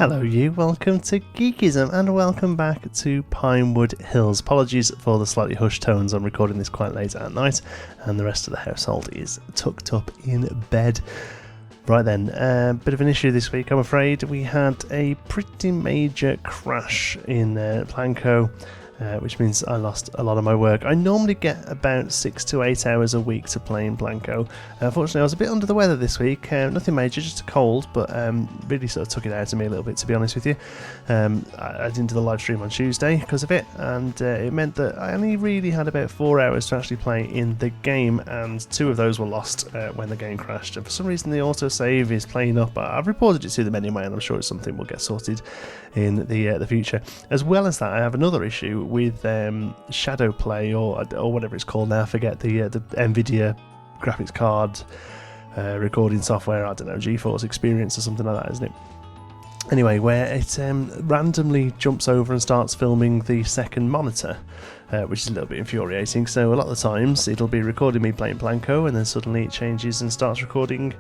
Hello you, welcome to Geekism and welcome back to Pinewood Hills. Apologies for the slightly hushed tones, I'm recording this quite late at night and the rest of the household is tucked up in bed. Right then, bit of an issue this week I'm afraid. We had a pretty major crash in Planco, which means I lost a lot of my work. I normally get about 6 to 8 hours a week to play in Blanco. Unfortunately, I was a bit under the weather this week. Nothing major, just a cold, but really sort of took it out of me a little bit, to be honest with you. I didn't do the live stream on Tuesday because of it, and it meant that I only really had about 4 hours to actually play in the game, and 2 of those were lost when the game crashed. And for some reason, the autosave is playing up. I've reported it to them anyway, and I'm sure it's something we'll get sorted in the future. As well as that, I have another issue with shadow play or whatever it's called now. I forget the NVIDIA graphics card recording software. I don't know, GeForce Experience or something like that, isn't it? Anyway, where it randomly jumps over and starts filming the second monitor, which is a little bit infuriating. So a lot of the times it'll be recording me playing Planco, and then suddenly it changes and starts recording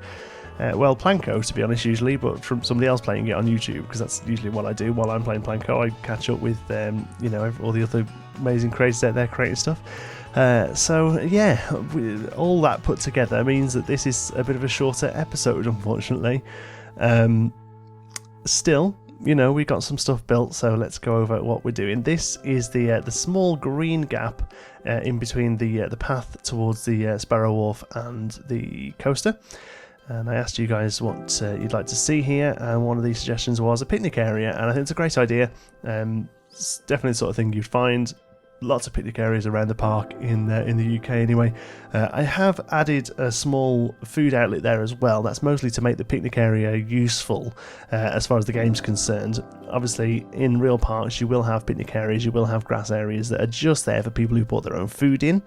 Planco, to be honest, usually, but from somebody else playing it on YouTube, because that's usually what I do while I'm playing Planco. I catch up with all the other amazing creators out there creating stuff. So yeah, all that put together means that this is a bit of a shorter episode, unfortunately. Still, we got some stuff built, so let's go over what we're doing. This is the small green gap in between the path towards the Sparrow Wharf and the coaster. And I asked you guys what you'd like to see here, and one of these suggestions was a picnic area, and I think it's a great idea. It's definitely the sort of thing you'd find. Lots of picnic areas around the park in the UK anyway. I have added a small food outlet there as well. That's mostly to make the picnic area useful as far as the game's concerned. Obviously, in real parks you will have picnic areas, you will have grass areas that are just there for people who brought their own food in.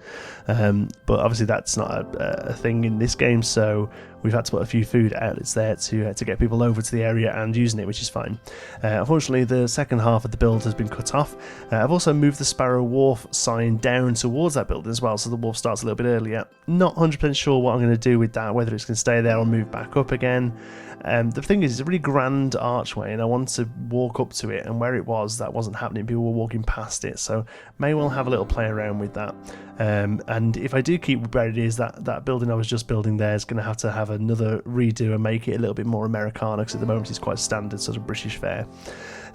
But obviously that's not a thing in this game, so we've had to put a few food outlets there to get people over to the area and using it, which is fine. Unfortunately, the second half of the build has been cut off. I've also moved the Sparrow Wharf sign down towards that building as well, so the wharf starts a little bit earlier. Not 100% sure what I'm going to do with that, whether it's going to stay there or move back up again. The thing is, it's a really grand archway, and I want to walk up to it, and where it was, that wasn't happening. People were walking past it, so may well have a little play around with that. And if I do keep where it is, that building I was just building there is going to have another redo and make it a little bit more Americana, because at the moment it's quite standard sort of British fare.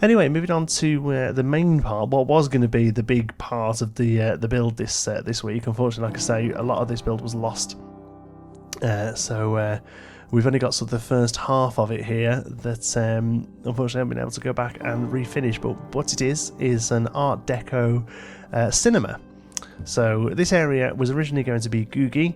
Anyway, moving on to the main part, what was going to be the big part of the build this week. Unfortunately, like I say, a lot of this build was lost. So we've only got sort of the first half of it here that unfortunately I haven't been able to go back and refinish. But what it is an Art Deco cinema. So this area was originally going to be Googie,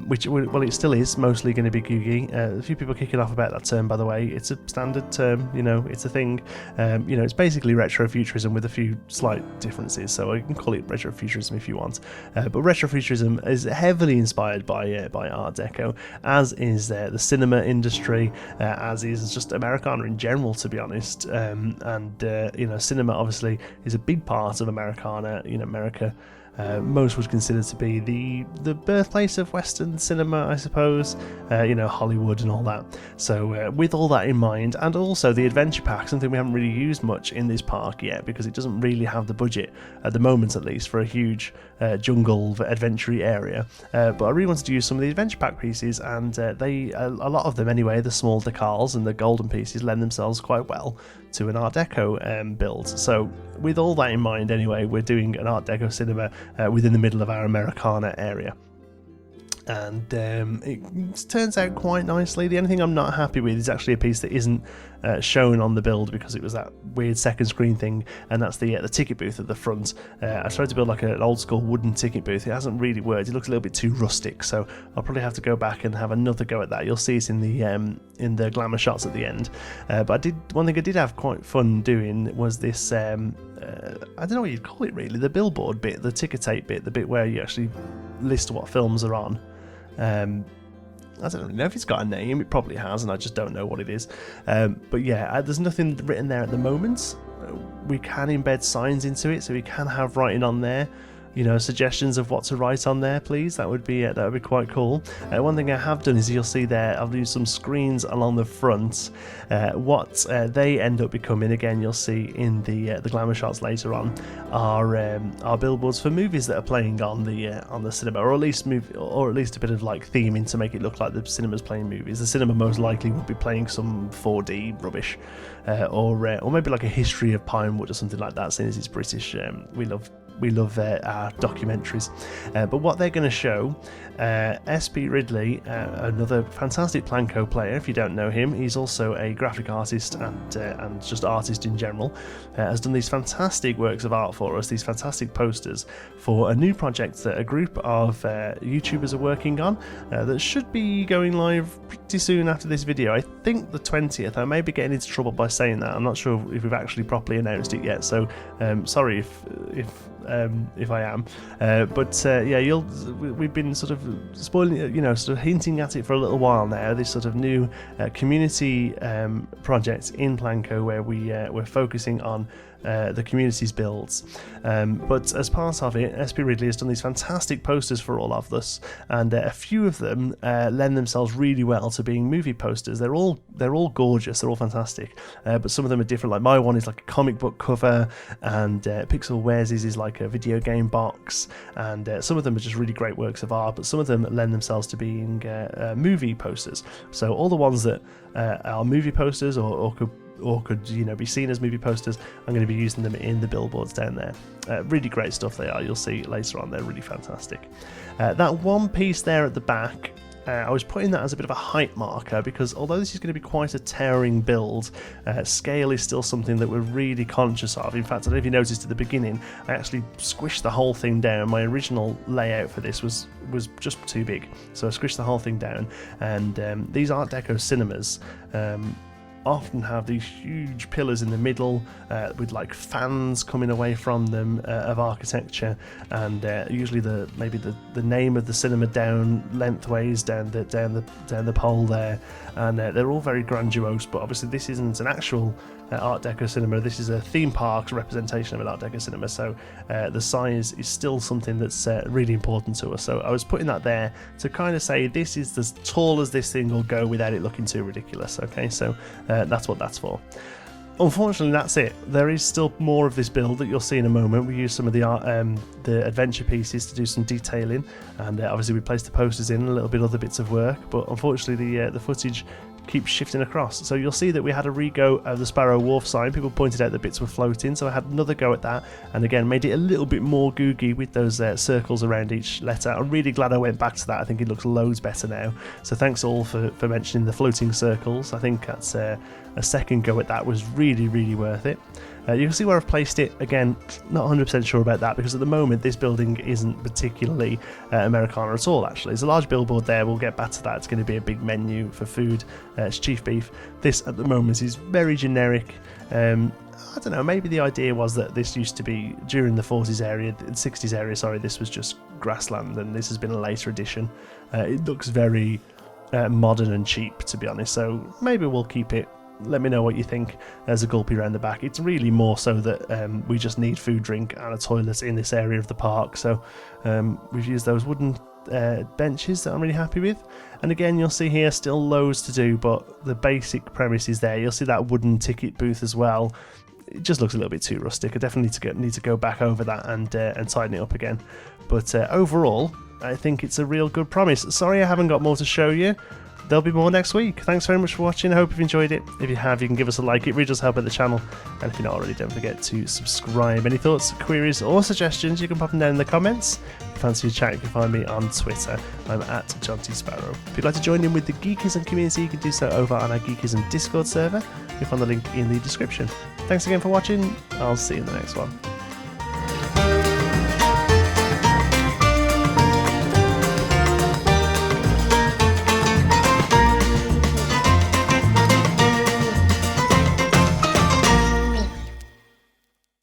which, well, it still is mostly going to be Googie. A few people kicking off about that term, by the way. It's a standard term, it's a thing. It's basically retrofuturism with a few slight differences, so you can call it retrofuturism if you want. But retrofuturism is heavily inspired by Art Deco, as is the cinema industry, as is just Americana in general, to be honest. Cinema obviously is a big part of Americana. America. Most would consider to be the birthplace of Western cinema, I suppose, Hollywood and all that. So with all that in mind, and also the adventure pack, something we haven't really used much in this park yet, because it doesn't really have the budget, at the moment at least, for a huge jungle adventure area. But I really wanted to use some of the adventure pack pieces, and a lot of them anyway, the small decals and the golden pieces, lend themselves quite well to an Art Deco build. So with all that in mind anyway, we're doing an Art Deco cinema within the middle of our Americana area. And it turns out quite nicely. The only thing I'm not happy with is actually a piece that isn't shown on the build, because it was that weird second screen thing, and that's the ticket booth at the front. I tried to build like an old school wooden ticket booth. It hasn't really worked. It looks a little bit too rustic, so I'll probably have to go back and have another go at that. You'll see it in the glamour shots at the end. But one thing I did have quite fun doing was this. I don't know what you'd call it really. The billboard bit, the ticker tape bit, the bit where you actually list what films are on. I don't really know if it's got a name. It probably has, and I just don't know what it is. But yeah, there's nothing written there at the moment. We can embed signs into it, so we can have writing on there. suggestions of what to write on there, please. That would be quite cool. One thing I have done is you'll see there I've used some screens along the front. What they end up becoming, again, you'll see in the glamour shots later on, are billboards for movies that are playing on the cinema, or at least a bit of like theming to make it look like the cinema's playing movies. The cinema most likely would be playing some 4D rubbish, or maybe like a history of Pinewood or something like that. Since it's British, we love our documentaries. But what they're going to show, SP Ridley, another fantastic Planco player. If you don't know him, he's also a graphic artist and just artist in general. Has done these fantastic works of art for us, these fantastic posters for a new project that a group of YouTubers are working on that should be going live pretty soon after this video. I think the 20th. I may be getting into trouble by saying that. I'm not sure if we've actually properly announced it yet, so sorry if I am, but yeah, we've been sort of spoiling, sort of hinting at it for a little while now. This sort of new community project in Planco where we're focusing on the community's builds, but as part of it, SP Ridley has done these fantastic posters for all of us, and a few of them lend themselves really well to being movie posters. They're all gorgeous, they're all fantastic, but some of them are different. Like my one is like a comic book cover, and Pixel Wears is like a video game box, and some of them are just really great works of art, but some of them lend themselves to being movie posters. So all the ones that are movie posters or could be seen as movie posters, I'm going to be using them in the billboards down there. Really great stuff they are. You'll see later on, they're really fantastic. That one piece there at the back, I was putting that as a bit of a height marker because although this is going to be quite a towering build, scale is still something that we're really conscious of. In fact, I don't know if you noticed at the beginning, I actually squished the whole thing down. My original layout for this was just too big, so I squished the whole thing down, and these Art Deco cinemas often have these huge pillars in the middle with like fans coming away from them of architecture, and usually maybe the name of the cinema down lengthways down the pole there, and they're all very grandiose. But obviously this isn't an actual Art Deco cinema. This is a theme park's representation of an Art Deco cinema, so the size is still something that's really important to us. So I was putting that there to kind of say this is as tall as this thing will go without it looking too ridiculous. Okay, so that's what that's for. Unfortunately, that's it. There is still more of this build that you'll see in a moment. We use some of the adventure pieces to do some detailing, and obviously we placed the posters in, a little bit other bits of work, but unfortunately the footage keeps shifting across. So you'll see that we had a re-go of the Sparrow Wharf sign. People pointed out that bits were floating, so I had another go at that, and again made it a little bit more googy with those circles around each letter. I'm really glad I went back to that. I think it looks loads better now, so thanks all for mentioning the floating circles. I think that's a second go at that was really worth it. You can see where I've placed it. Again, not 100% sure about that because at the moment this building isn't particularly Americana at all. Actually, there's a large billboard there. We'll get back to that. It's going to be a big menu for food. It's chief beef. This at the moment is very generic. I don't know, maybe the idea was that this used to be during the 60s area, sorry, this was just grassland, and this has been a later addition. It looks very modern and cheap, to be honest, so maybe we'll keep it. Let me know what you think. There's a gulpy around the back. It's really more so that we just need food, drink and a toilet in this area of the park, so we've used those wooden benches that I'm really happy with. And again, you'll see here still loads to do, but the basic premise is there. You'll see that wooden ticket booth as well. It just looks a little bit too rustic. I definitely need to go back over that and tighten it up again. But overall, I think it's a real good promise. Sorry I haven't got more to show you. There'll be more next week. Thanks very much for watching. I hope you've enjoyed it. If you have, you can give us a like. It really does help out the channel. And if you're not already, don't forget to subscribe. Any thoughts, queries or suggestions, you can pop them down in the comments. If you fancy a chat, you can find me on Twitter. I'm at John T. Sparrow. If you'd like to join in with the Geekism community, you can do so over on our Geekism Discord server. You'll find the link in the description. Thanks again for watching. I'll see you in the next one.